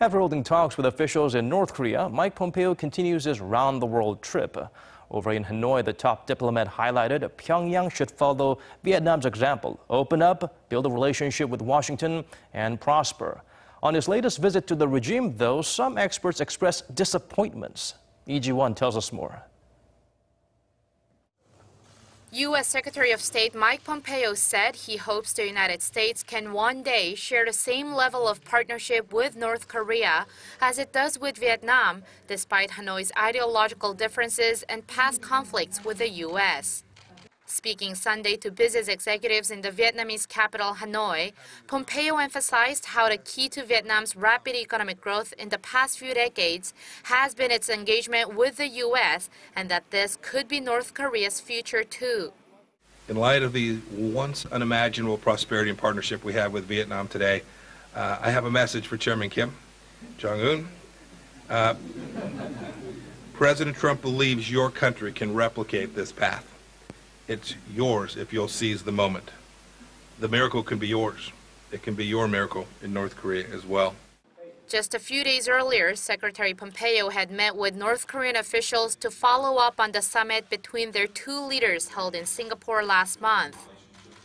After holding talks with officials in North Korea, Mike Pompeo continues his round-the-world trip. Over in Hanoi, the top diplomat highlighted Pyongyang should follow Vietnam's example, open up, build a relationship with Washington, and prosper. On his latest visit to the regime, though, some experts expressed disappointments. EG1 tells us more. U.S. Secretary of State Mike Pompeo said he hopes the United States can one day share the same level of partnership with North Korea as it does with Vietnam, despite Hanoi's ideological differences and past conflicts with the U.S. Speaking Sunday to business executives in the Vietnamese capital, Hanoi, Pompeo emphasized how the key to Vietnam's rapid economic growth in the past few decades has been its engagement with the U.S. and that this could be North Korea's future too. In light of the once unimaginable prosperity and partnership we have with Vietnam today, I have a message for Chairman Kim Jong-un. President Trump believes your country can replicate this path. It's yours if you'll seize the moment. The miracle can be yours. It can be your miracle in North Korea as well. Just a few days earlier, Secretary Pompeo had met with North Korean officials to follow up on the summit between their two leaders held in Singapore last month.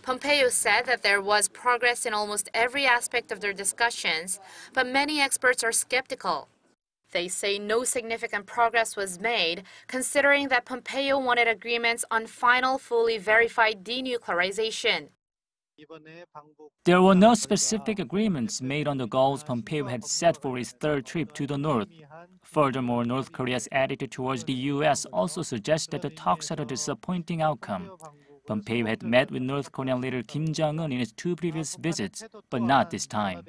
Pompeo said that there was progress in almost every aspect of their discussions, but many experts are skeptical. They say no significant progress was made, considering that Pompeo wanted agreements on final, fully verified denuclearization. There were no specific agreements made on the goals Pompeo had set for his third trip to the North. Furthermore, North Korea's attitude towards the U.S. also suggests that the talks had a disappointing outcome. Pompeo had met with North Korean leader Kim Jong-un in his two previous visits, but not this time.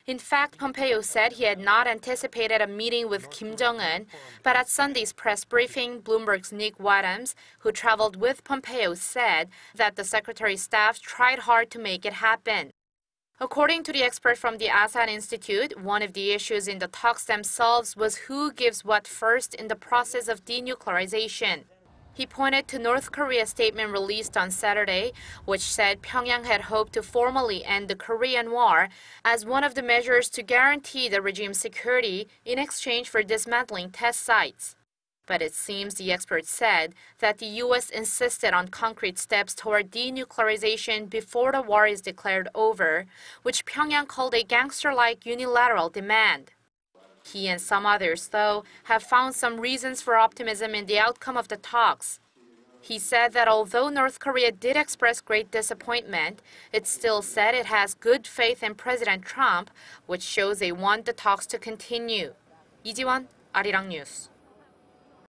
In fact, Pompeo said he had not anticipated a meeting with Kim Jong-un, but at Sunday's press briefing, Bloomberg's Nick Wadhams, who traveled with Pompeo, said that the secretary's staff tried hard to make it happen. According to the expert from the Asan Institute, one of the issues in the talks themselves was who gives what first in the process of denuclearization. He pointed to North Korea's statement released on Saturday, which said Pyongyang had hoped to formally end the Korean War as one of the measures to guarantee the regime's security in exchange for dismantling test sites. But it seems the expert said that the U.S. insisted on concrete steps toward denuclearization before the war is declared over, which Pyongyang called a gangster-like unilateral demand. He and some others, though, have found some reasons for optimism in the outcome of the talks. He said that although North Korea did express great disappointment, it still said it has good faith in President Trump, which shows they want the talks to continue. 이지원, Arirang News.